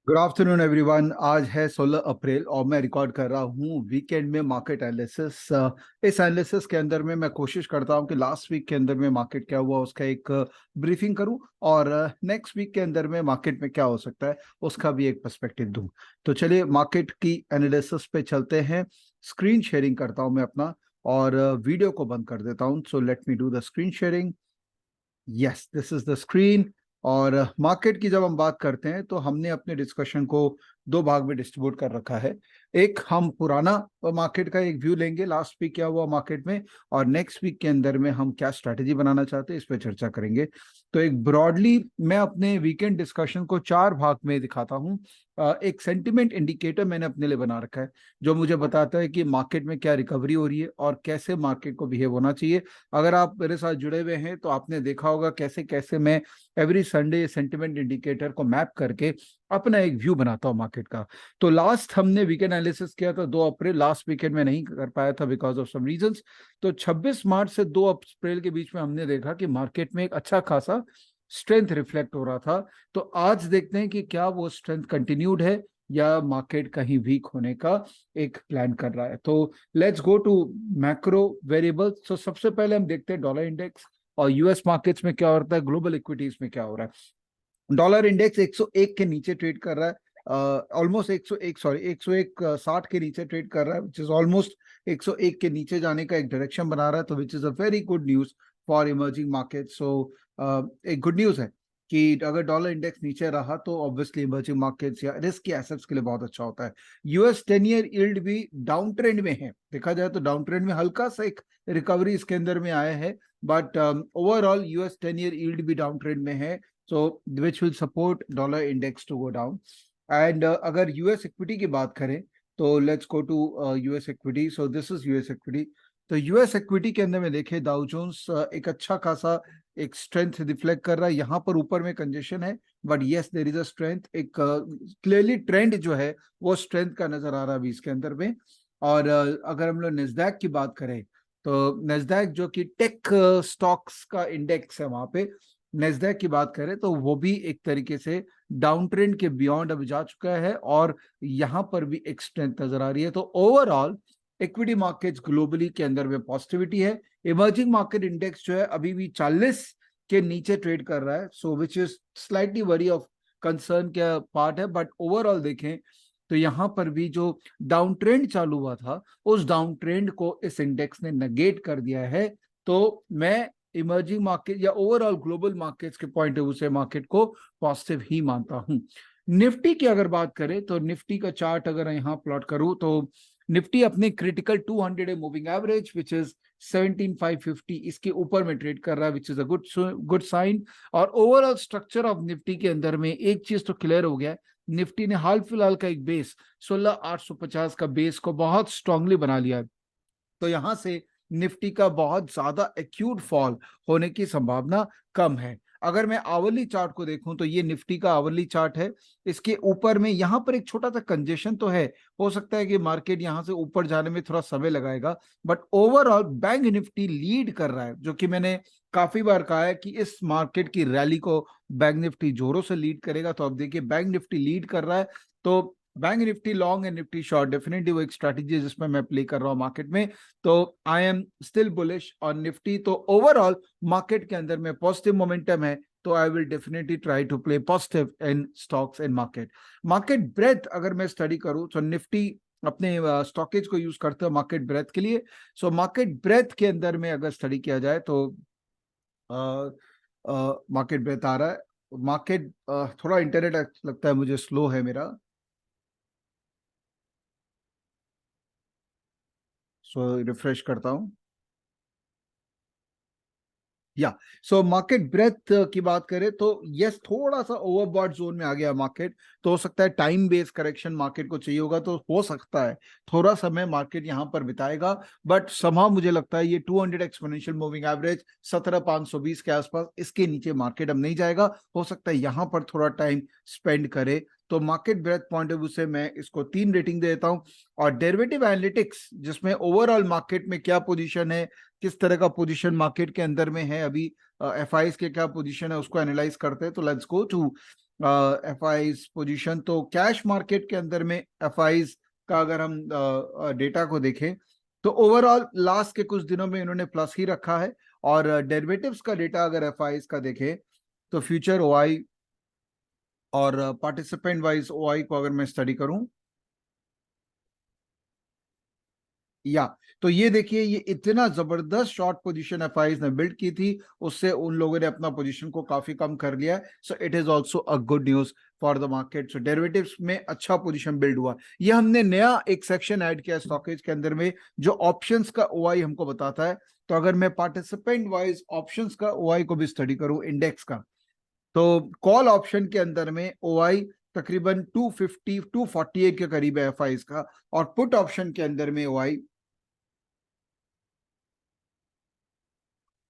Good afternoon everyone. आज है 16 अप्रैल और मैं रिकॉर्ड कर रहा हूँ वीकेंड में मार्केट एनालिसिस। इस एनालिसिस के अंदर में मैं कोशिश करता हूँ कि लास्ट वीक के अंदर में मार्केट क्या हुआ उसका एक ब्रीफिंग करूँ और नेक्स्ट वीक के अंदर में मार्केट में क्या हो सकता है उसका भी एक पर्सपेक्टिव दूँ। तो चलिए मार्केट की एनालिसिस पे चलते हैं। स्क्रीन शेयरिंग करता हूँ मैं अपना और वीडियो को बंद कर देता हूँ। So let me do the screen sharing. Yes, this is the screen. और मार्केट की जब हम बात करते हैं तो हमने अपने डिस्कशन को दो भाग में डिस्ट्रीब्यूट कर रखा है। एक हम पुराना मार्केट का एक व्यू लेंगे, लास्ट वीक क्या हुआ मार्केट में, और नेक्स्ट वीक के अंदर में हम क्या स्ट्रैटेजी बनाना चाहते हैं इस पर चर्चा करेंगे। तो एक ब्रॉडली मैं अपने वीकेंड डिस्कशन को चार भाग में दिखाता हूँ। एक सेंटिमेंट इंडिकेटर मैंने अपने लिए बना रखा है जो मुझे बताता है कि मार्केट में क्या रिकवरी हो रही है और कैसे मार्केट को बिहेव होना चाहिए। अगर आप मेरे साथ जुड़े हुए हैं तो आपने देखा होगा कैसे कैसे मैं एवरी संडे सेंटिमेंट इंडिकेटर को मैप करके अपना एक व्यू बनाता हूँ मार्केट का। तो लास्ट हमने वीकेंड एनालिसिस किया था 2 अप्रैल, लास्ट वीकेंड में नहीं कर पाया था बिकॉज ऑफ सम रीजंस। तो 26 मार्च से 2 अप्रैल के बीच में हमने देखा कि मार्केट में एक अच्छा खासा स्ट्रेंथ रिफ्लेक्ट हो रहा था। तो आज देखते हैं कि क्या वो स्ट्रेंथ कंटिन्यूड है या मार्केट कहीं वीक होने का एक प्लान कर रहा है। तो let's go to macro variables. तो सबसे पहले हम देखते हैं डॉलर इंडेक्स और यूएस मार्केट्स में क्या होता है, ग्लोबल इक्विटीज में क्या हो रहा है। डॉलर इंडेक्स 101 के नीचे ट्रेड कर रहा है, ऑलमोस्ट 101 60 के नीचे ट्रेड कर रहा है, विच इज ऑलमोस्ट 101 के नीचे जाने का एक डायरेक्शन बना रहा है। तो which is a very good news for emerging market. So एक गुड न्यूज है कि अगर डॉलर इंडेक्स नीचे रहा तो ऑब्वियसली इमर्जिंग मार्केट्स या रिस्क के एसेट्स के लिए बहुत अच्छा होता है। यूएस 10 ईयर यील्ड भी डाउन ट्रेंड में है, देखा जाए तो डाउन ट्रेंड में हल्का सा एक रिकवरी इसके अंदर में आया है, but overall US 10 year yield भी डाउन ट्रेंड में है। So which will support dollar index to go down. And अगर US इक्विटी की बात करें तो let's go to US equity. So this is US equity. तो US इक्विटी के अंदर में देखें डाउ जोन्स एक अच्छा खासा एक स्ट्रेंथ रिफ्लेक्ट कर रहा है। यहाँ पर ऊपर में कंजेशन है but yes there is a strength, एक क्लियरली ट्रेंड जो है वो स्ट्रेंथ का नजर आ रहा है अभी इसके अंदर में। और अगर हम लोग नेस्डैक की बात करें तो नेस्डैक जो कि टेक स्टॉक्स का इंडेक्स है, वहां पे नेस्डैक की बात करें तो वो भी एक तरीके से डाउन ट्रेंड के बियॉन्ड अब जा चुका है और यहां पर भी एक स्ट्रेंथ नजर आ रही है। तो ओवरऑल इक्विटी मार्केट्स ग्लोबली के अंदर में पॉजिटिविटी है। इमर्जिंग मार्केट इंडेक्स जो है अभी भी 40 के नीचे ट्रेड कर रहा है, so which is slightly worry of concern का पार्ट है। बट ओवरऑल देखें तो यहां पर भी जो डाउन ट्रेंड चालू हुआ था उस डाउन ट्रेंड को इस इंडेक्स ने नेगेट कर दिया है। तो मैं इमर्जिंग मार्केट या ओवरऑल ग्लोबल मार्केट्स के पॉइंट ऑफ व्यू से मार्केट को पॉजिटिव ही मानता हूं। निफ्टी की अगर बात करें तो निफ्टी का चार्ट अगर यहाँ प्लॉट करूं तो निफ्टी अपने critical 200 moving average which is 17550 इसके ऊपर में ट्रेड कर रहा है, which is a good sign. और ओवरऑल स्ट्रक्चर ऑफ निफ्टी के अंदर में एक चीज तो क्लियर हो गया है, निफ्टी ने हाल फिलहाल का एक बेस 16850 का बेस को बहुत स्ट्रांगली बना लिया है। तो यहां से निफ्टी का बहुत ज्यादा एक्यूट फॉल होने की संभावना कम है। अगर मैं आवरली चार्ट को देखूं तो ये निफ्टी का आवरली चार्ट है। इसके ऊपर में यहां पर एक छोटा सा कंजेशन तो है, हो सकता है कि मार्केट यहां से ऊपर जाने में थोड़ा समय लगाएगा, but overall bank Nifty lead कर रहा है, जो कि मैंने काफी बार कहा है कि इस मार्केट की रैली को बैंक निफ्टी जोरों से लीड करेगा। तो अब देखिए बैंक निफ्टी लीड कर रहा है। तो bank Nifty long and Nifty short definitely वो एक स्ट्रैटेजी है जिसमें मैं प्ले कर रहा हूं मार्केट में। तो I am still bullish on Nifty. तो ओवरऑल मार्केट के अंदर में पॉजिटिव मोमेंटम है, तो I will definitely try to play positive in stocks in market. Market breadth अगर मैं स्टडी करूं तो निफ्टी अपने स्टॉकेज को यूज करते हैं मार्केट ब्रेथ के लिए। सो मार्केट ब्रेथ के अंदर में अगर स्टडी किया जाए तो मार्केट ब्रेथ आ रहा है। मार्केट थोड़ा इंटरनेट लगता है मुझे स्लो है मेरा, सो रिफ्रेश करता हूं। या सो मार्केट ब्रेथ की बात करें तो यस थोड़ा सा ओवरबॉट जोन में आ गया मार्केट। तो हो सकता है टाइम बेस्ड करेक्शन मार्केट को चाहिए होगा, तो हो सकता है थोड़ा समय मार्केट यहां पर बिताएगा। बट समहाउ मुझे लगता है ये 200 एक्सपोनेंशियल मूविंग एवरेज 17520 के आसपास, इसके नीचे मार्केट अब नहीं जाएगा। हो सकता है यहां पर थोड़ा टाइम स्पेंड करे। तो market breadth point of view से मैं इसको 3 रेटिंग देता हूं। और डेरिवेटिव एनालिटिक्स जिसमें ओवरऑल मार्केट में क्या पोजीशन है, किस तरह का पोजीशन मार्केट के अंदर में है, अभी एफ आई के क्या पोजीशन है उसको एनालाइज करते हैं। तो let's go to FIIs position. तो कैश मार्केट के अंदर में एफ आईज का अगर हम डेटा को देखें तो ओवरऑल लास्ट के कुछ दिनों में इन्होंने प्लस ही रखा है। और डेरिवेटिव्स का डेटा अगर एफ आईज का देखें तो फ्यूचर ओ आई और पार्टिसिपेंट वाइज ओ आई को अगर मैं स्टडी करूं, या तो ये देखिए, ये इतना जबरदस्त शॉर्ट पोजीशन एफआईज ने बिल्ड की थी, उससे उन लोगों ने अपना पोजीशन को काफी कम कर लिया है। So it is also a good news for the market. So derivatives में अच्छा पोजीशन बिल्ड हुआ। ये हमने नया एक सेक्शन ऐड किया स्टॉकेज के अंदर में जो ऑप्शंस का ओआई हमको बताता है। तो अगर मैं पार्टिसिपेंट वाइज ऑप्शंस का ओआई को भी स्टडी करूं इंडेक्स का, तो कॉल ऑप्शन के अंदर में ओआई तकरीबन 250 248 के करीब है एफआईज का, और पुट ऑप्शन के अंदर में ओआई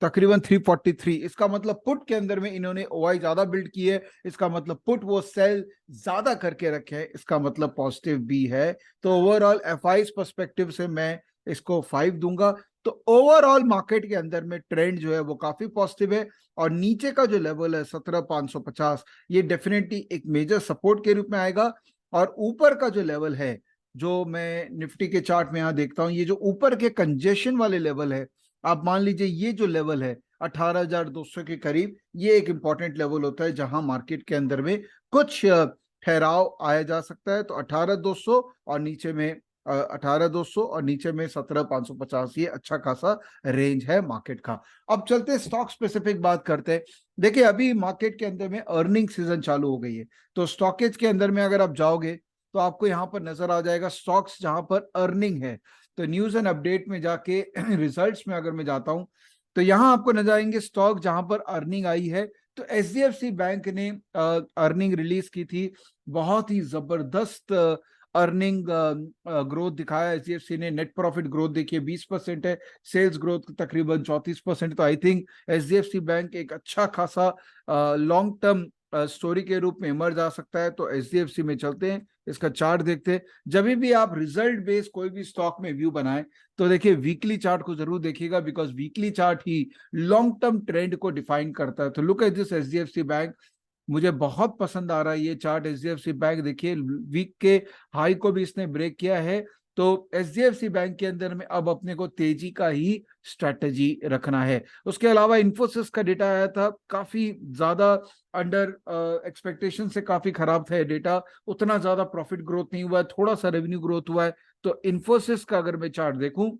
तकरीबन 343। इसका मतलब पुट के अंदर में इन्होंने ओआई ज्यादा बिल्ड की है, इसका मतलब पुट वो सेल ज्यादा करके रखे हैं, इसका मतलब पॉजिटिव भी है। तो ओवरऑल एफआईज पर्सपेक्टिव से मैं इसको 5 दूंगा। तो ओवरऑल मार्केट के अंदर में ट्रेंड जो है वो काफी पॉजिटिव है। और नीचे का जो लेवल है 17,550, ये डेफिनेटली एक मेजर सपोर्ट के रूप में आएगा। और ऊपर का जो लेवल है, जो मैं निफ्टी के चार्ट में यहां देखता हूं, ये जो ऊपर के कंजेशन वाले लेवल है, आप मान लीजिए ये जो लेवल है 18,200 के करीब, ये एक इंपॉर्टेंट लेवल होता है जहां मार्केट के अंदर में कुछ ठहराव आया जा सकता है। तो 18,200 और नीचे में 18,200 और नीचे में 17,550, ये अच्छा खासा रेंज है मार्केट का। अब चलते स्टॉक स्पेसिफिक बात करते हैं। देखिए, अभी मार्केट के अंदर में अर्निंग सीजन चालू हो गई है। तो स्टॉकेज के अंदर में अगर आप जाओगे तो आपको यहां पर नजर आ जाएगा स्टॉक्स जहां पर अर्निंग है। तो न्यूज एंड अपडेट में जाके रिजल्ट्स में अगर मैं जाता हूं तो यहां आपको नजर आएंगे स्टॉक जहां पर अर्निंग आई है। तो एचडीएफसी बैंक ने अर्निंग रिलीज की थी, बहुत ही जबरदस्त अर्निंग ग्रोथ दिखाया एचडीएफसी ने। नेट प्रॉफिट ग्रोथ देखिए 20% है, सेल्स ग्रोथ तकरीबन 34%। तो आई थिंक एचडीएफसी बैंक एक अच्छा खासा लॉन्ग टर्म स्टोरी के रूप में इमर्ज आ सकता है। तो एचडीएफसी में चलते हैं, इसका चार्ट देखते हैं। जब भी आप रिजल्ट बेस्ड कोई भी स्टॉक में व्यू बनाएं तो देखिए वीकली चार्ट को जरूर देखिएगा, because weekly chart he long term trend को डिफाइन करता है। तो look at this HDFC bank, मुझे बहुत पसंद आ रहा है ये चार्ट। एचडीएफसी बैंक देखिए वीक के हाई को भी इसने ब्रेक किया है। तो एचडीएफसी बैंक के अंदर में अब अपने को तेजी का ही स्ट्रेटजी रखना है। उसके अलावा इन्फोसिस का डेटा आया था, काफी ज्यादा अंडर एक्सपेक्टेशन से काफी खराब था डेटा। उतना ज्यादा प्रॉफिट ग्रोथ नहीं हुआ है, थोड़ा सा रेवेन्यू ग्रोथ हुआ है। तो इन्फोसिस का अगर मैं चार्ट देखूं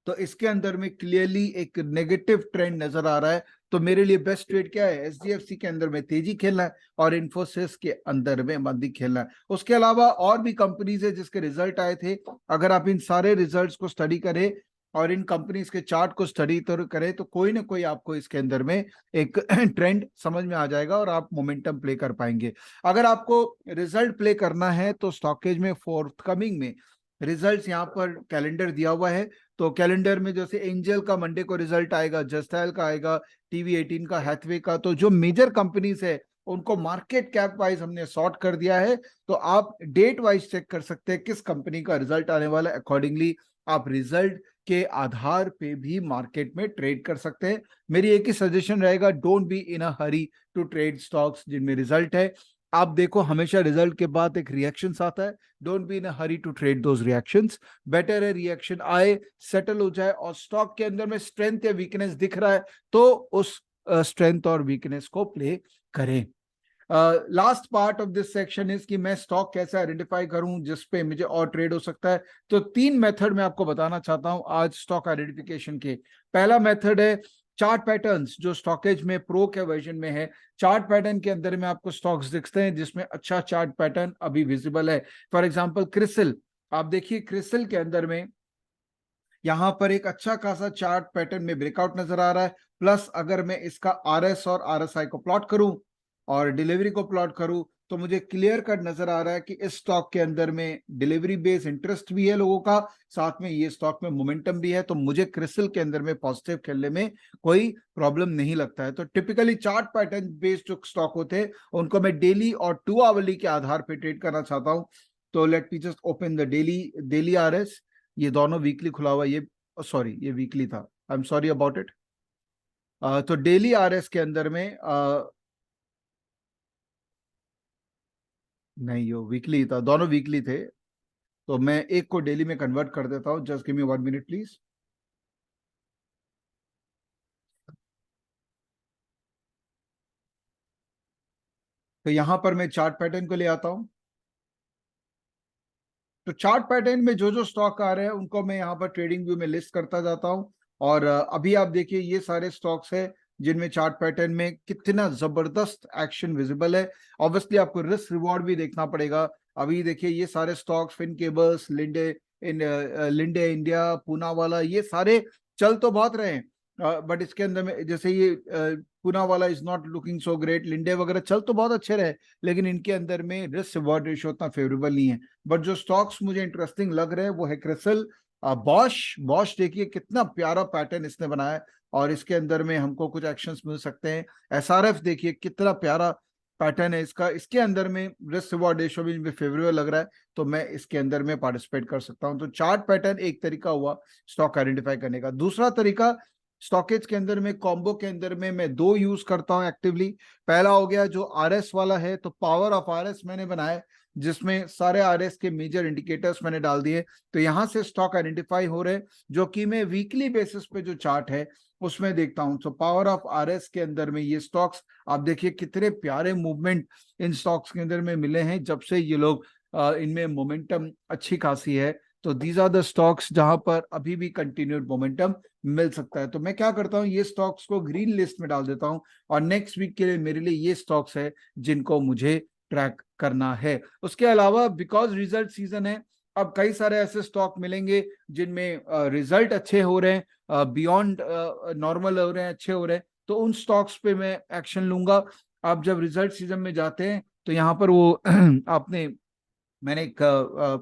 तो इसके अंदर में क्लियरली एक नेगेटिव ट्रेंड नजर आ रहा है। तो मेरे लिए बेस्ट ट्रेड क्या है, एचडीएफसी के अंदर में तेजी खेलना है और इन्फोसिस के अंदर में मंदी खेलना है। उसके अलावा और भी कंपनीज है जिसके रिजल्ट आए थे, अगर आप इन सारे रिजल्ट्स को स्टडी करें और इन कंपनीज के चार्ट को स्टडी तो करें तो कोई ना कोई आपको इसके अंदर में एक ट्रेंड समझ में आ जाएगा और आप मोमेंटम प्ले कर पाएंगे। अगर आपको रिजल्ट प्ले करना है तो स्टॉकेज में फोर्थ कमिंग में रिजल्ट्स यहाँ पर कैलेंडर दिया हुआ है। तो कैलेंडर में जैसे एंजल का मंडे को रिजल्ट आएगा, जस्टाइल का आएगा, टीवी 18 का, हैथवे का। तो जो मेजर कंपनीज है उनको मार्केट कैप वाइज हमने सॉर्ट कर दिया है। तो आप डेट वाइज चेक कर सकते हैं किस कंपनी का रिजल्ट आने वाला है, अकॉर्डिंगली आप रिजल्ट के आधार पे भी मार्केट में ट्रेड कर सकते हैं। मेरी एक ही सजेशन रहेगा, don't be in a hurry to trade stocks जिनमें रिजल्ट है। आप देखो हमेशा रिजल्ट के बाद एक रिएक्शंस आता है, don't be in a hurry to trade those reactions. Better है रिएक्शन आए, सेटल हो जाए और स्टॉक के अंदर में स्ट्रेंथ या वीकनेस दिख रहा है तो उस स्ट्रेंथ और वीकनेस को प्ले करें। Last part of this section is कि मैं स्टॉक कैसे आइडेंटिफाई करूं जिसपे मुझे और ट्रेड हो सकता है। तो 3 मेथड मैं आपको बताना चाहता हूं आज स्टॉक आइडेंटिफिकेशन के। पहला मेथड है चार्ट पैटर्न्स, जो स्टॉकेज में प्रो के वर्जन में है। चार्ट पैटर्न के अंदर में आपको स्टॉक्स दिखते हैं जिसमें अच्छा चार्ट पैटर्न अभी विजिबल है। फॉर एग्जांपल क्रिसिल, आप देखिए क्रिसिल के अंदर में यहां पर एक अच्छा खासा चार्ट पैटर्न में ब्रेकआउट नजर आ रहा है। प्लस अगर मैं इसका आरएस और आरएसआई को प्लॉट करूं और डिलीवरी को प्लॉट करूं तो मुझे क्लियर कट नजर आ रहा है कि इस स्टॉक के अंदर में डिलीवरी बेस्ड इंटरेस्ट भी है लोगों का, साथ में ये स्टॉक में मोमेंटम भी है। तो मुझे क्रिसिल के अंदर में पॉजिटिव खेलने में कोई प्रॉब्लम नहीं लगता है। तो टिपिकली चार्ट पैटर्न बेस्ड जो स्टॉक होते हैं उनको मैं डेली और 2 आवरली के आधार पर ट्रेड करना चाहता हूं। तो let me just open the daily daily RS. ये दोनों वीकली खुला हुआ, ये सॉरी ये वीकली था, I am sorry about it. तो डेली आरएस के अंदर में नहीं, यो वीकली था, दोनों वीकली थे। तो मैं एक को डेली में कन्वर्ट कर देता हूँ। Just give me 1 minute please. तो यहाँ पर मैं चार्ट पैटर्न को ले आता हूँ। तो चार्ट पैटर्न में जो जो स्टॉक आ रहे हैं उनको मैं यहाँ पर ट्रेडिंग व्यू में लिस्ट करता जाता हूँ। और अभी आप देखिए ये सारे स्टॉक्स है जिनमें चार्ट पैटर्न में कितना जबरदस्त एक्शन विजिबल है। ऑब्वियसली आपको रिस्क रिवॉर्ड भी देखना पड़ेगा। अभी देखिए ये सारे stocks, Fin Cables, Linde India, Poonawalla, ये सारे चल तो बहुत रहे हैं, बट इसके अंदर में जैसे ये Poonawalla is not looking so great, Linde वगैरह चल तो बहुत अच्छे रहे, लेकिन इनके अंदर में रिस्क रिवॉर्ड रेशियो उतना फेवरेबल नहीं है। बट जो स्टॉक्स मुझे इंटरेस्टिंग लग रहे हैं वो है क्रिसल, बॉश। बॉश देखिए कितना प्यारा पैटर्न इसने बनाया है, और इसके अंदर में हमको कुछ एक्शंस मिल सकते हैं। एसआरएफ देखिए कितना प्यारा पैटर्न है इसका, इसके अंदर में रिस्क रिवॉर्ड रेशियो भी फेवरेबल लग रहा है, तो मैं इसके अंदर में पार्टिसिपेट कर सकता हूं। तो चार्ट पैटर्न एक तरीका हुआ स्टॉक आइडेंटिफाई करने का। दूसरा तरीका, स्टॉकेज के अंदर में कॉम्बो के अंदर में मैं दो यूज करता हूं एक्टिवली। पहला हो गया जो आरएस वाला है, तो पावर ऑफ आरएस मैंने बनाया, जिसमें सारे आरएस के मेजर इंडिकेटर्स मैंने डाल दिए। तो यहां से स्टॉक आइडेंटिफाई हो रहे, जो कि मैं वीकली बेसिस पे जो चार्ट है उसमें देखता हूं। तो पावर ऑफ आरएस के अंदर में ये स्टॉक्स आप देखिए कितने प्यारे मूवमेंट इन स्टॉक्स के अंदर में मिले हैं जब से ये लोग इनमें मोमेंटम अच्छी खासी है। तो दीज आर द स्टॉक्स जहां पर अभी भी कंटिन्यूड मोमेंटम मिल सकता है। तो मैं क्या करता हूं, ये स्टॉक्स को ग्रीन लिस्ट में डाल देता हूं, और नेक्स्ट वीक के लिए मेरे लिए ये स्टॉक्स है जिनको मुझे ट्रैक करना है। उसके अलावा बिकॉज रिजल्ट सीजन है, अब कई सारे ऐसे स्टॉक मिलेंगे जिनमें रिजल्ट अच्छे हो रहे हैं, बियॉन्ड नॉर्मल हो रहे हैं, अच्छे हो रहे हैं, तो उन स्टॉक्स पे मैं एक्शन लूंगा। आप जब रिजल्ट सीजन में जाते हैं तो यहाँ पर वो आपने, मैंने एक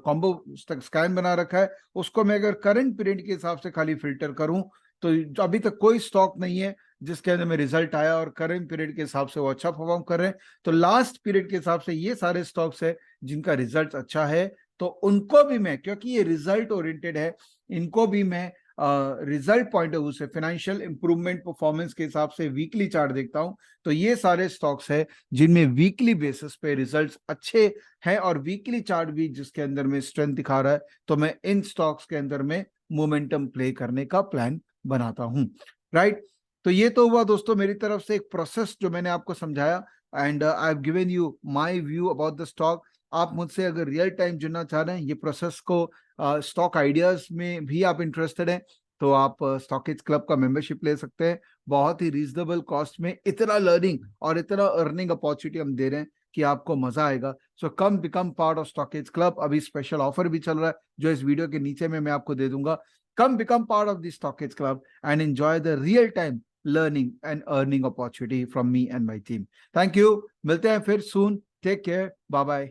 कॉम्बो स्कैन बना रखा है, उसको मैं अगर करंट पीरियड के हिसाब से खाली फिल्टर करूं, तो अभी तक कोई स्टॉक नहीं है जिसके अंदर में रिजल्ट आया और करंट पीरियड के हिसाब से वो अच्छा परफॉर्म कर रहे हैं। तो लास्ट पीरियड के हिसाब से ये सारे स्टॉक्स है जिनका रिजल्ट अच्छा है, तो उनको भी मैं, क्योंकि ये रिजल्ट ओरिएंटेड है, इनको भी मैं रिजल्ट पॉइंट ऑफ व्यू से, फाइनेंशियल इंप्रूवमेंट परफॉर्मेंस के हिसाब से वीकली चार्ट देखता हूं। तो ये सारे स्टॉक्स है जिनमें वीकली बेसिस पे रिजल्ट्स अच्छे है और वीकली चार्ट भी जिसके अंदर में स्ट्रेंथ दिखा रहा है, तो मैं इन स्टॉक्स के अंदर में मोमेंटम प्ले करने का प्लान बनाता हूं। राइट। तो ये तो हुआ दोस्तों मेरी तरफ से एक प्रोसेस जो मैंने आपको समझाया, and I have given you my view about the stock. आप मुझसे अगर रियल टाइम जुड़ना चाह रहे हैं, ये प्रोसेस को स्टॉक आइडियाज में भी आप इंटरेस्टेड हैं, तो आप स्टॉकेज क्लब का मेंबरशिप ले सकते हैं। बहुत ही रीजनेबल कॉस्ट में इतना लर्निंग और इतना अर्निंग अपॉर्चुनिटी हम दे रहे हैं कि आपको मजा आएगा। So come become part of Stockage club. अभी स्पेशल ऑफर भी चल रहा है जो इस वीडियो के नीचे में मैं आपको दे दूंगा। Come become part of the Stockage club and enjoy the real time learning and earning opportunity from me and my team. Thank you, मिलते हैं फिर soon. Take care, bye bye.